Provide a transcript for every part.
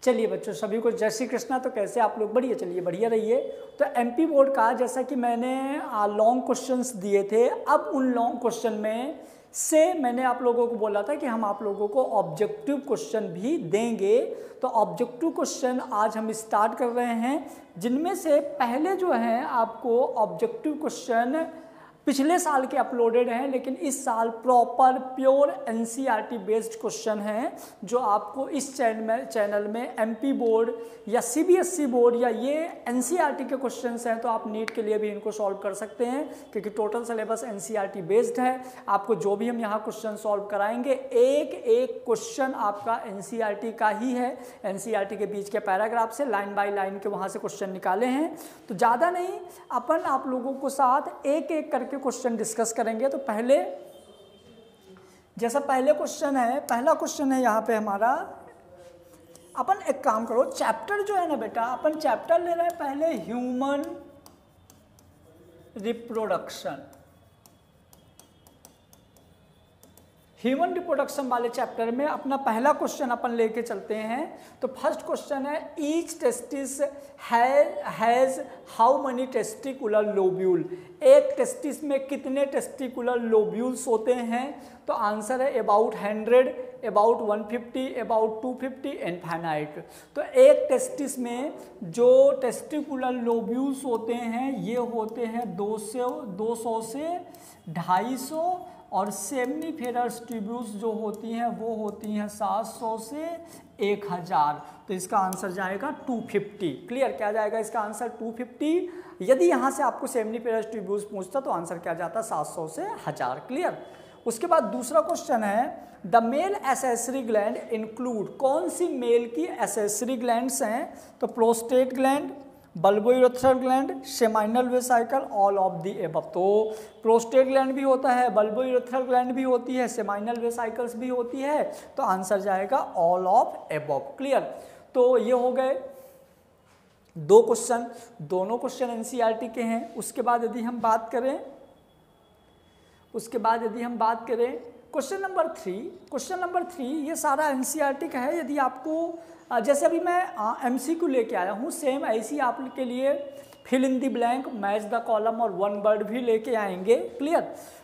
चलिए बच्चों, सभी को जय श्री कृष्णा। तो कैसे आप लोग? बढ़िया, चलिए बढ़िया रहिए। तो एमपी बोर्ड का जैसा कि मैंने लॉन्ग क्वेश्चंस दिए थे, अब उन लॉन्ग क्वेश्चन में से मैंने आप लोगों को बोला था कि हम आप लोगों को ऑब्जेक्टिव क्वेश्चन भी देंगे। तो ऑब्जेक्टिव क्वेश्चन आज हम स्टार्ट कर रहे हैं, जिनमें से पहले जो हैं आपको ऑब्जेक्टिव क्वेश्चन पिछले साल के अपलोडेड हैं, लेकिन इस साल proper pure NCERT based question हैं जो आपको इस चैनल में एमपी बोर्ड या सीबीएसई बोर्ड या ये एनसीईआरटी के क्वेश्चंस हैं, तो आप नीट के लिए भी इनको सॉल्व कर सकते हैं क्योंकि टोटल सिलेबस एनसीईआरटी बेस्ड है। आपको जो भी हम यहाँ क्वेश्चन सॉल्व कराएंगे, एक एक क्वेश्चन आपका एनसीईआरटी का ही है। एनसीईआरटी के बीच के पैराग्राफ से लाइन बाय लाइन के वहाँ से क्वेश्चन निकाले हैं। तो ज़्यादा नहीं, अपन आप लोगों को साथ एक एक करके क्वेश्चन डिस्कस करेंगे। तो पहले जैसा पहले क्वेश्चन है, पहला क्वेश्चन है यहाँ पे हमारा। अपन एक काम करो, चैप्टर जो है ना बेटा, अपन चैप्टर ले रहे हैं पहले ह्यूमन रिप्रोडक्शन। ह्यूमन रिप्रोडक्शन वाले चैप्टर में अपना पहला क्वेश्चन अपन लेके चलते हैं। तो फर्स्ट क्वेश्चन है, each testis has how many testicular lobule. एक टेस्टिस में कितने टेस्टिकुलर लोब्यूल्स होते हैं? तो आंसर है अबाउट 100, अबाउट 150, अबाउट 250, इनफाइनाइट। तो एक टेस्टिस में जो टेस्टिकुलर लोब्यूल्स होते हैं ये होते हैं 200 से 250, और सेमनीफेरस ट्यूब्यूल्स जो होती हैं वो होती हैं 700 से 1000। तो इसका आंसर जाएगा 250। क्लियर? क्या जाएगा इसका आंसर? 250। यदि यहाँ से आपको सेमनीफेरस ट्यूब्यूल्स पूछता तो आंसर क्या जाता? 700 से 1000। क्लियर? उसके बाद दूसरा क्वेश्चन है, the male accessory gland include. कौन सी मेल की एसेसरी ग्लैंड्स हैं? तो prostate gland, bulbourethral gland, seminal vesicle, all of the above. तो प्रोस्टेट ग्लैंड भी होता है, बल्बोयूरेथ्रल ग्लैंड भी होती है, सेमाइनल वेसाइकल्स भी होती है। तो आंसर जाएगा ऑल ऑफ एबव। क्लियर? तो ये हो गए दो क्वेश्चन, दोनों क्वेश्चन एनसीईआरटी के हैं। उसके बाद यदि हम बात करें क्वेश्चन नंबर 3, ये सारा एनसीईआरटी का है। यदि आपको जैसे अभी मैं एमसीक्यू लेके आया हूँ, सेम ऐसी आपके लिए fill in the blank, match the column और वन वर्ड भी लेके आएंगे। क्लियर?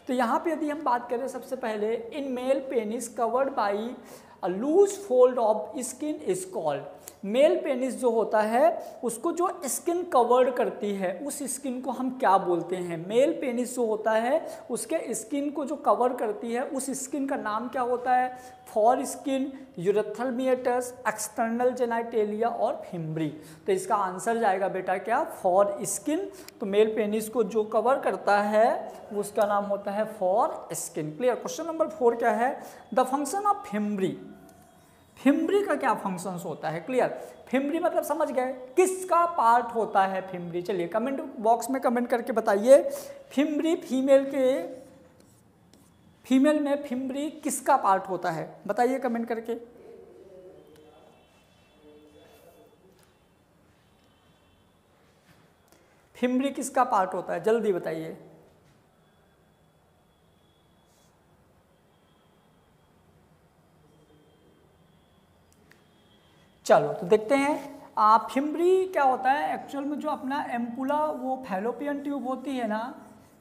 तो यहाँ पे यदि हम बात करें, सबसे पहले in male penis covered by a loose fold of skin is called. Male penis जो होता है उसको जो स्किन कवर्ड करती है उस स्किन को हम क्या बोलते हैं? मेल पेनिस जो होता है उसके स्किन को जो कवर करती है उस स्किन का नाम क्या होता है? For skin, urethral meatus, external genitalia और फिम्ब्री। तो इसका आंसर जाएगा बेटा क्या? For skin. तो मेल पेनिस को जो कवर करता है उसका नाम होता है for skin. Clear? Question number 4 क्या है? The function of fimbriae. Fimbriae का क्या फंक्शंस होता है? क्लियर? फिम्ब्री मतलब समझ गए, किसका पार्ट होता है फिम्ब्री? चलिए कमेंट बॉक्स में कमेंट करके बताइए, फिम्ब्री फीमेल में फिम्ब्री किसका पार्ट होता है? बताइए कमेंट करके। फिम्ब्री किसका पार्ट होता है? जल्दी बताइए। चलो तो देखते हैं फिम्ब्री क्या होता है। एक्चुअल में जो अपना एम्पुला, वो फैलोपियन ट्यूब होती है ना,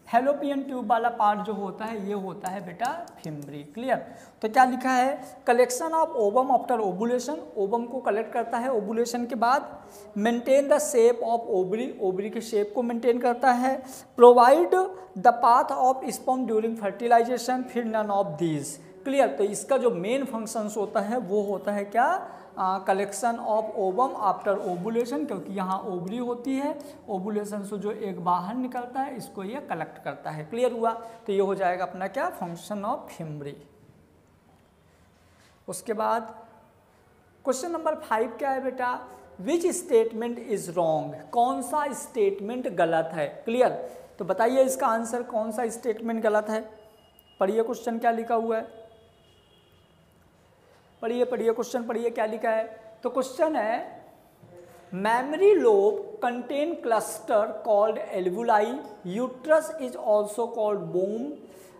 फैलोपियन ट्यूब वाला पार्ट जो होता है ये होता है बेटा फिम्ब्री। क्लियर? तो क्या लिखा है? Collection of ovum after ovulation. Ovum को कलेक्ट करता है ओवुलेशन के बाद। Maintain the shape of ovary, ovary के शेप को मेंटेन करता है। Provide the path of sperm during fertilisation, फिर नन ऑफ दीज। क्लियर? तो इसका जो मेन फंक्शंस होता है वो होता है क्या? Collection of ovum after ovulation, क्योंकि यहाँ ओवरी होती है, ओवुलेशन से जो एक बाहर निकलता है इसको ये कलेक्ट करता है। क्लियर हुआ? तो ये हो जाएगा अपना क्या? Function of fimbriae. उसके बाद क्वेश्चन नंबर 5 क्या है बेटा? Which statement is wrong. कौन सा स्टेटमेंट गलत है? क्लियर? तो बताइए इसका आंसर, कौन सा स्टेटमेंट गलत है? पढ़िए क्वेश्चन क्या लिखा हुआ है, पढ़िए क्वेश्चन पढ़िए क्या लिखा है। तो क्वेश्चन है, mammary lobe contain cluster called alveoli, uterus is also called बोम,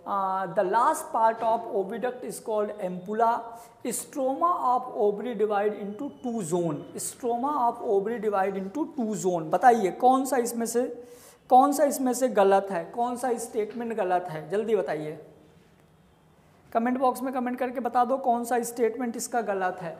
the last part of oviduct is called ampulla. Stroma of ovary divide into two zone. Stroma of ovary divide into two zone. बताइए कौन सा इसमें से गलत है, कौन सा स्टेटमेंट गलत है, जल्दी बताइए, कमेंट बॉक्स में कमेंट करके बता दो कौन सा स्टेटमेंट इसका गलत है।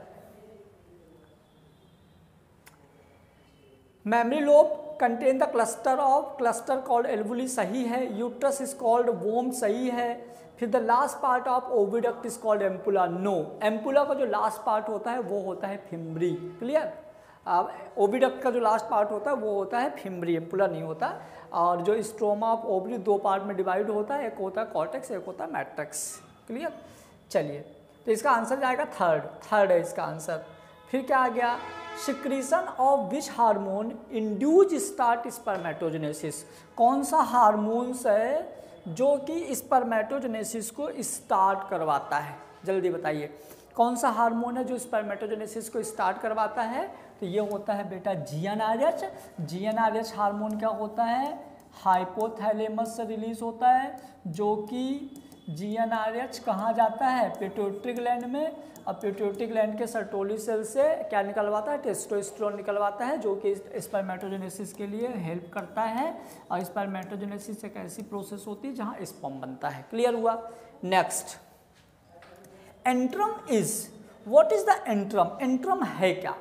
Mammary lobe contain the cluster called alveoli सही है। यूट्रस इज कॉल्ड वोम सही है। फिर the last part of oviduct is called ampulla. No, ampulla का जो लास्ट पार्ट होता है वो होता है फिम्बरी। क्लियर? ओविडक्ट का जो लास्ट पार्ट होता है वो होता है फिम्बरी, एम्पुला नहीं होता। और जो स्ट्रोमा ऑफ ओवरी दो पार्ट में डिवाइड होता है, एक होता है कॉर्टेक्स, एक होता है मैट्रिक्स। क्लियर? चलिए, तो इसका आंसर जाएगा थर्ड है इसका आंसर। फिर क्या आ गया? Secretion of which hormone induce start spermatogenesis. कौन सा हार्मोन्स है जो कि स्पर्मेटोजेनेसिस को स्टार्ट करवाता है, जल्दी बताइए कौन सा हार्मोन है जो स्पर्मेटोजेनेसिस को स्टार्ट करवाता है? तो ये होता है बेटा GnRH। GnRH हार्मोन क्या होता है? हाइपोथैलेमस से रिलीज होता है, जो कि GnRH कहाँ जाता है? पिट्यूटरी ग्लैंड में। और पिट्यूटरी ग्लैंड के सर्टोली सेल से क्या निकलवाता है? टेस्टोस्टेरोन निकलवाता है, जो कि स्पर्मेटोजेनेसिस के लिए हेल्प करता है। और स्पर्मेटोजेनेसिस एक ऐसी प्रोसेस होती है जहाँ स्पर्म बनता है। क्लियर हुआ? Next, antrum is, what is the antrum? Antrum है क्या?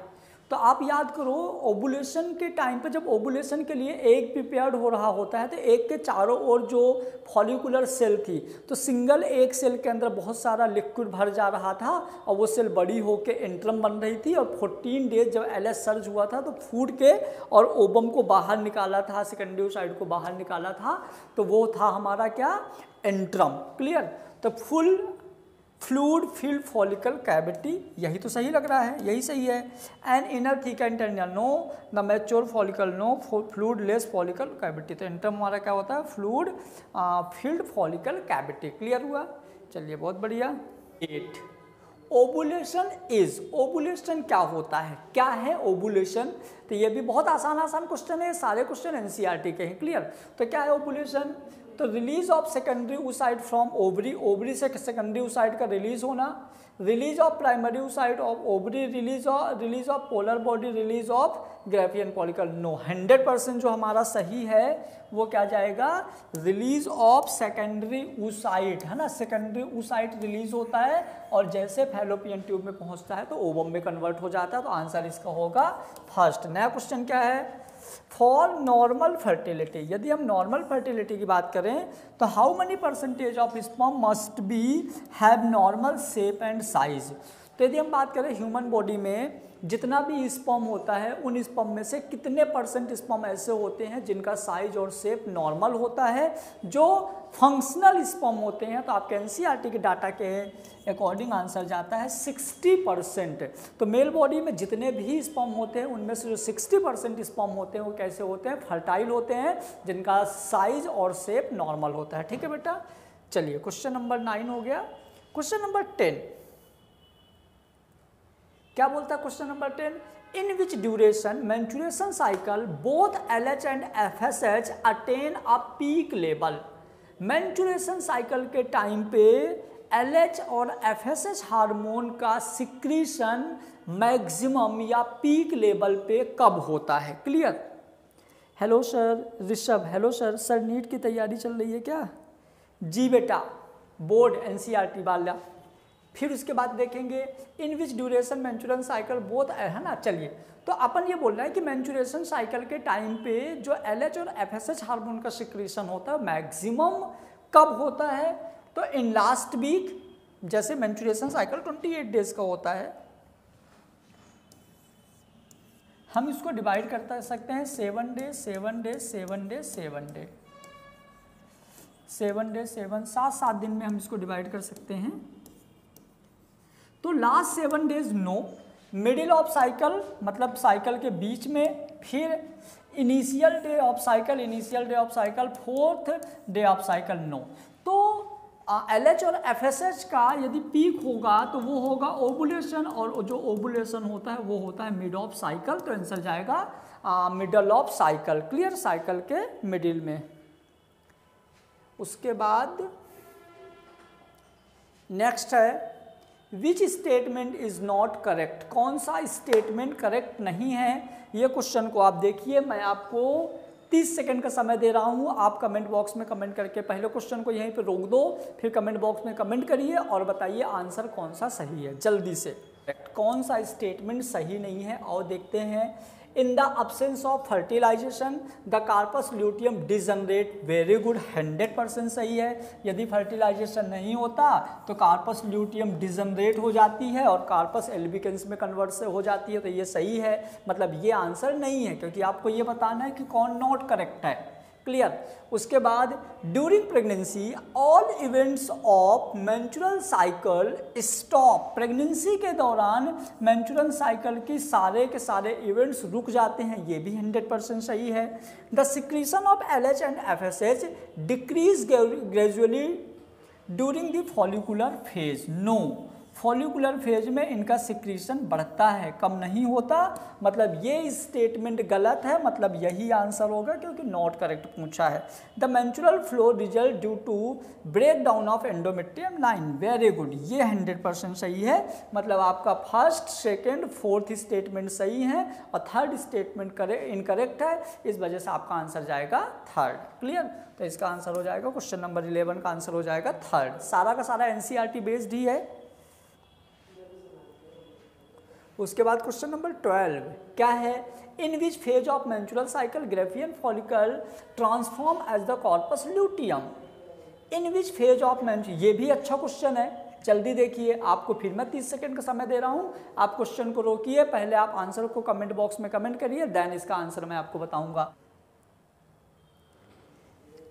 तो आप याद करो, ओवुलेशन के टाइम पे जब ओवुलेशन के लिए एग प्रिपेयर्ड हो रहा होता है तो एग के चारों ओर जो फॉलिकुलर सेल थी, तो सिंगल एग सेल के अंदर बहुत सारा लिक्विड भर जा रहा था और वो सेल बड़ी होके एंट्रम बन रही थी। और 14 डेज जब LH सर्ज हुआ था तो फूड के और ओबम को बाहर निकाला था, सेकेंडरी ओसाइड को बाहर निकाला था, तो वो था हमारा क्या? एंट्रम। क्लियर? तो full fluid filled follicle cavity, यही तो सही लग रहा है, यही सही है। And inner thicken tendon no, the mature follicle no, fluid less follicle cavity. तो एंट्रम हमारा क्या होता है? Fluid filled follicle cavity. Clear हुआ? चलिए, बहुत बढ़िया। 8, ओवुलेशन इज, ओवुलेशन क्या होता है? क्या है ओवुलेशन? तो ये भी बहुत आसान क्वेश्चन है, सारे क्वेश्चन NCERT के हैं। क्लियर? तो क्या है ओवुलेशन? तो release of secondary oocyte from ovary, ovary से सेकेंडरी oocyte का रिलीज होना, release of primary oocyte of ovary, release of polar body, release of Graafian follicle. No, 100% जो हमारा सही है वो क्या जाएगा? रिलीज ऑफ सेकेंडरी oocyte, है ना। सेकेंडरी oocyte रिलीज होता है और जैसे फैलोपियन ट्यूब में पहुंचता है तो ओवम में कन्वर्ट हो जाता है। तो आंसर इसका होगा फर्स्ट। नया क्वेश्चन क्या है? फॉर नॉर्मल फर्टिलिटी, यदि हम नॉर्मल फर्टिलिटी की बात करें तो how many % of sperm must be have normal shape and size. तो यदि हम बात करें ह्यूमन बॉडी में जितना भी स्पर्म होता है, उन स्पर्म में से कितने % स्पर्म ऐसे होते हैं जिनका साइज और शेप नॉर्मल होता है? जो फंक्शनल स्पर्म होते हैं, तो आपके NCERT के डाटा के अकॉर्डिंग आंसर जाता है 60%। तो मेल बॉडी में जितने भी स्पर्म होते हैं उनमें से जो 60% स्पर्म होते हैं वो कैसे होते हैं? फर्टाइल होते हैं, जिनका साइज और शेप नॉर्मल होता है। ठीक है बेटा? चलिए, क्वेश्चन नंबर 9 हो गया। क्वेश्चन नंबर 10 क्या बोलता है? Question number 10, in which duration menstruation cycle both LH and FSH attain a peak level. Menstruation cycle के टाइम पे LH और FSH हार्मोन का सिक्रीशन मैक्सिमम या पीक लेवल पे कब होता है? Clear? Hello sir Rishabh, hello sir NEET की तैयारी चल रही है क्या? जी बेटा, बोर्ड NCERT वाला। फिर उसके बाद देखेंगे इन which duration menstruation cycle both, है ना। चलिए, तो अपन ये बोल रहे हैं कि मेंस्ट्रुएशन साइकिल के टाइम पे जो LH और FSH हार्मोन का सिक्रीशन होता है मैक्सिमम कब होता है? तो इन लास्ट वीक, जैसे मेंस्ट्रुएशन साइकिल 28 डेज का होता है, हम इसको डिवाइड कर सकते हैं 7 day 7 day 7 day 7 day 7 day 7 दिन में हम इसको डिवाइड कर सकते हैं। तो last 7 days no, middle of cycle मतलब साइकिल के बीच में, फिर initial day of cycle, fourth day of cycle no. तो LH और FSH का यदि पीक होगा तो वो होगा ओवुलेशन, और जो ओवुलेशन होता है वो होता है मिड ऑफ साइकिल। तो आंसर जाएगा middle of cycle. Clear? Cycle के मिडिल में। उसके बाद नेक्स्ट है which statement is not correct, कौन सा स्टेटमेंट करेक्ट नहीं है। ये क्वेश्चन को आप देखिए, मैं आपको 30 सेकंड का समय दे रहा हूँ, आप कमेंट बॉक्स में कमेंट करके पहले क्वेश्चन को यहीं पे रोक दो, फिर कमेंट बॉक्स में कमेंट करिए और बताइए आंसर कौन सा सही है जल्दी से। कौन सा स्टेटमेंट सही नहीं है और देखते हैं। In the absence of fertilisation the corpus luteum degenerate, very good, 100% सही है। यदि फर्टिलाइजेशन नहीं होता तो कार्पस ल्यूटियम डिजनरेट हो जाती है और कार्पस एल्बिकेंस में कन्वर्ट से हो जाती है, तो ये सही है, मतलब ये आंसर नहीं है, क्योंकि आपको ये बताना है कि कौन नॉट करेक्ट है। क्लियर। उसके बाद during pregnancy all events of menstrual cycle stop, pregnancy के दौरान मेंस्ट्रुअल साइकिल की सारे के सारे इवेंट्स रुक जाते हैं, ये भी 100% सही है। The secretion of LH and FSH decrease gradually during the follicular phase, no, follicular phase में इनका सिक्रीशन बढ़ता है, कम नहीं होता, मतलब ये स्टेटमेंट गलत है, मतलब यही आंसर होगा क्योंकि नॉट करेक्ट पूछा है। The menstrual flow result due to break down of endometrium line, very good, ये 100% सही है, मतलब आपका फर्स्ट सेकेंड फोर्थ स्टेटमेंट सही है और थर्ड स्टेटमेंट इनकरेक्ट है, इस वजह से आपका आंसर जाएगा थर्ड। क्लियर। तो इसका आंसर हो जाएगा क्वेश्चन नंबर 11 का आंसर हो जाएगा थर्ड। सारा का सारा NCERT बेस्ड ही है। उसके बाद क्वेश्चन नंबर 12 क्या है, in which phase of menstrual cycle Graafian follicle transform as the corpus luteum, in which phase of menstrual, ये भी अच्छा क्वेश्चन है, जल्दी देखिए, आपको फिर मैं 30 सेकंड का समय दे रहा हूं, आप क्वेश्चन को रोकिए, पहले आप आंसर को कमेंट बॉक्स में कमेंट करिए, देन इसका आंसर मैं आपको बताऊंगा।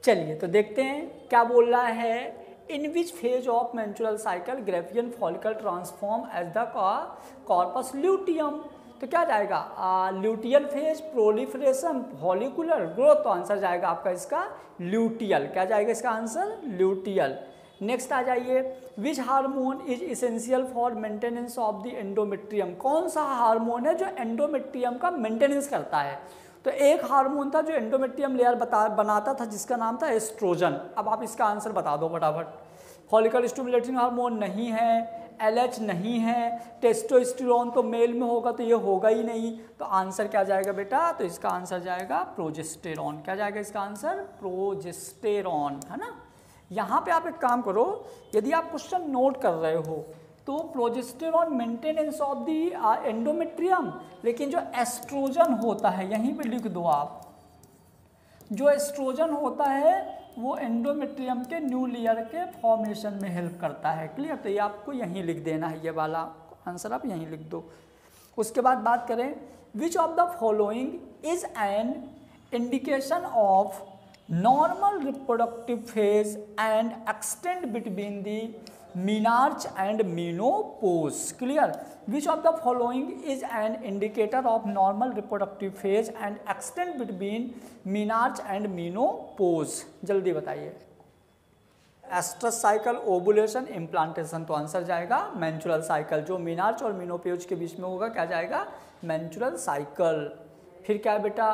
चलिए तो देखते हैं क्या बोल रहा है। In which phase of menstrual cycle Graafian follicle transform as the corpus luteum, तो क्या जाएगा luteal phase, proliferation, follicular growth, तो आंसर जाएगा आपका इसका ल्यूटियल, क्या जाएगा इसका आंसर ल्यूटियल। नेक्स्ट आ जाइए, which hormone is essential for maintenance of the endometrium, कौन सा हार्मोन है जो एंडोमेट्रियम का मेंटेनेंस करता है। तो एक हार्मोन था जो एंडोमेट्रियम लेयर बनाता था जिसका नाम था एस्ट्रोजन। अब आप इसका आंसर बता दो फटाफट। फॉलिकल स्टिमुलेटिंग हार्मोन नहीं है, LH नहीं है, टेस्टोस्टेरोन तो मेल में होगा तो ये होगा ही नहीं, तो आंसर क्या जाएगा बेटा, तो इसका आंसर जाएगा प्रोजेस्टेरॉन, क्या जाएगा इसका आंसर प्रोजेस्टेरॉन, है ना। यहाँ पे आप एक काम करो, यदि आप क्वेश्चन नोट कर रहे हो तो progesterone maintenance of the endometrium, लेकिन जो एस्ट्रोजन होता है यहीं पे लिख दो आप, जो एस्ट्रोजन होता है वो एंडोमेट्रियम के न्यू लेयर के फॉर्मेशन में हेल्प करता है। क्लियर। तो ये आपको यहीं लिख देना है, ये वाला आंसर आप यहीं लिख दो। उसके बाद बात करें, which of the following is an indication of normal reproductive phase and extend between the menarche and menopause. Clear. Which of the following is an indicator of normal reproductive phase and extend between menarche and menopause, जल्दी बताइए। Estrus cycle, ovulation, implantation, तो answer जाएगा menstrual cycle, जो menarche और menopause के बीच में होगा क्या जाएगा मेंस्ट्रुअल साइकिल। फिर क्या है बेटा,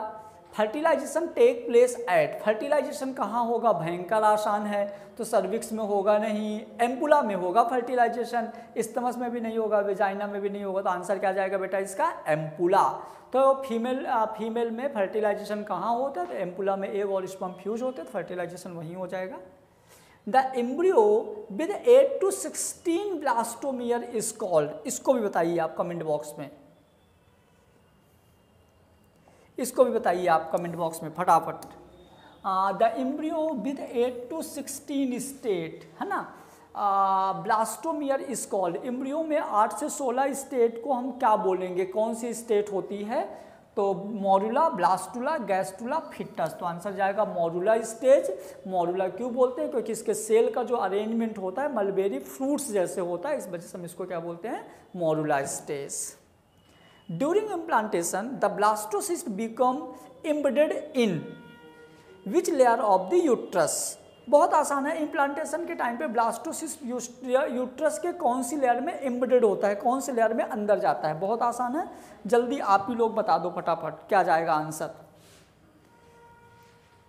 fertilisation take place at, fertilisation कहाँ होगा, भयंकर आसान है, तो सर्विक्स में होगा नहीं, एम्पुला में होगा फर्टिलाइजेशन, इस्टमस में भी नहीं होगा, वेजाइना में भी नहीं होगा, तो आंसर क्या जाएगा बेटा इसका एम्पुला। तो फीमेल में फर्टिलाइजेशन कहाँ होता है, तो एम्पुला में एग और स्पर्म फ्यूज होते हैं, तो फर्टिलाइजेशन वहीं हो जाएगा। The embryo with 8 to 16 blastomere is called, इसको भी बताइए आप कमेंट बॉक्स में, इसको भी बताइए आप कमेंट बॉक्स में फटाफट। The embryo with 8 to 16 state, है ना, ब्लास्टोमियर इज कॉल्ड, एम्ब्रियो में 8 से 16 स्टेट को हम क्या बोलेंगे, कौन सी स्टेट होती है, तो मॉरुला, ब्लास्टुला, गैस्टुला, फिटस, तो आंसर जाएगा मॉरुला स्टेज। मॉरुला क्यों बोलते हैं, क्योंकि इसके सेल का जो अरेंजमेंट होता है मलबेरी फ्रूट्स जैसे होता है, इस वजह से हम इसको क्या बोलते हैं मॉरुला stage. During implantation, the blastocyst become embedded in which layer of the uterus? बहुत आसान है, इम्प्लांटेशन के टाइम पे ब्लास्टोसिस्ट यूट्रस के कौन सी लेयर में एम्बेडेड होता है, कौन सी लेयर में अंदर जाता है, बहुत आसान है, जल्दी आप ही लोग बता दो फटाफट क्या जाएगा आंसर।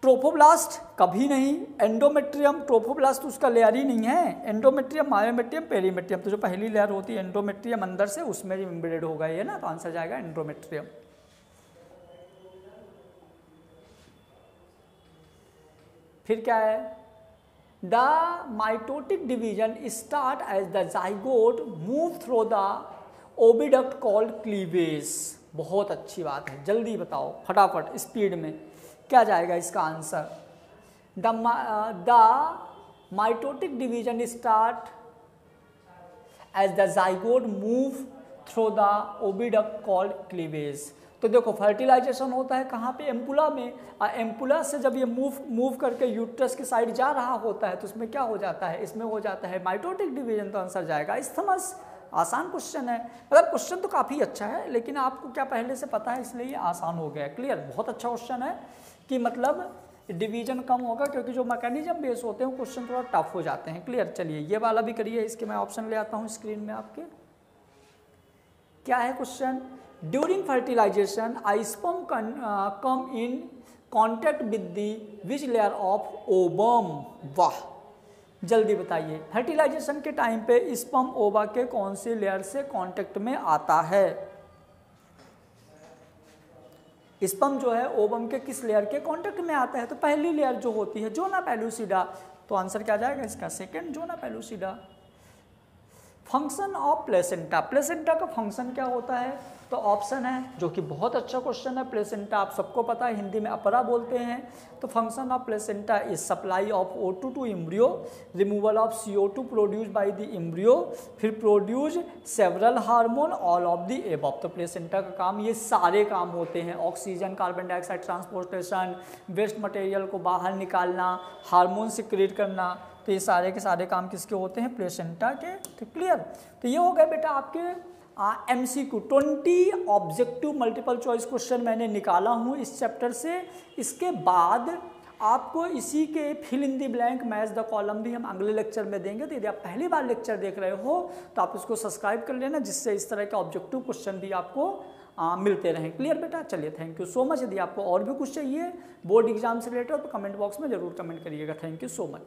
ट्रोफोब्लास्ट कभी नहीं, एंडोमेट्रियम, ट्रोफोब्लास्ट उसका लेयर ही नहीं है, एंडोमेट्रियम, मायोमेट्रियम, पेरीमेट्रियम, तो जो पहली लेयर होती है एंडोमेट्रियम अंदर से, उसमें एम्बेडेड होगा ये ना, तो आंसर जाएगा एंडोमेट्रियम। फिर क्या है, the mitotic division start as the zygote move through the oviduct called cleavage. बहुत अच्छी बात है, जल्दी बताओ फटाफट स्पीड में, क्या जाएगा इसका answer. The mitotic division start as the zygote move through the oviduct called cleavage. तो देखो फर्टिलाइजेशन होता है कहाँ पे, एम्पुला में, और एम्पुला से जब ये मूव करके यूट्रस की साइड जा रहा होता है तो उसमें क्या हो जाता है, इसमें हो जाता है माइटोटिक डिवीजन, तो आंसर जाएगा इस्थमस। आसान क्वेश्चन है, मतलब क्वेश्चन तो काफ़ी अच्छा है, लेकिन आपको क्या पहले से पता है इसलिए ये आसान हो गया। क्लियर, बहुत अच्छा क्वेश्चन है कि मतलब डिवीजन कम होगा, क्योंकि जो मैकेनिज्म बेस होते हैं क्वेश्चन थोड़ा टफ हो जाते हैं। क्लियर, चलिए ये वाला भी करिए, इसके मैं ऑप्शन ले आता हूँ स्क्रीन में आपके। क्या है question, during fertilisation a sperm come in contact with the which layer of ovum. वाह, जल्दी बताइए, फर्टिलाइजेशन के टाइम पे स्पर्म ओवा के कौन से लेयर से कांटेक्ट में आता है। स्पर्म जो है ओवम के किस लेयर के कांटेक्ट में आता है, तो पहली लेयर जो होती है जोना पेलुसिडा, तो आंसर क्या जाएगा इसका, second, zona pellucida. Function of placenta, placenta का फंक्शन क्या होता है, तो ऑप्शन है, जो कि बहुत अच्छा क्वेश्चन है। प्लेसेंटा आप सबको पता है, हिंदी में अपरा बोलते हैं। तो function of placenta is supply of O2 to embryo, removal of CO2 produce by the embryo, फिर produce several hormone, all of the above. तो प्लेसेंटा का काम, ये सारे काम होते हैं, oxygen, carbon dioxide transportation, waste material को बाहर निकालना, हार्मोन सिक्रेट करना, तो ये सारे के सारे काम किसके होते हैं, प्लेसेंटा के। तो क्लियर, तो ये हो गए बेटा आपके MCQ 20 objective multiple choice question मैंने निकाला हूँ इस चैप्टर से। इसके बाद आपको इसी के fill in the blank match the column भी हम अगले लेक्चर में देंगे। तो यदि आप पहली बार लेक्चर देख रहे हो तो आप इसको सब्सक्राइब कर लेना, जिससे इस तरह के ऑब्जेक्टिव क्वेश्चन भी आपको मिलते रहें। क्लियर बेटा, चलिए थैंक यू सो मच। यदि आपको और भी कुछ चाहिए बोर्ड एग्जाम से रिलेटेड तो कमेंट बॉक्स में जरूर कमेंट करिएगा। Thank you so much.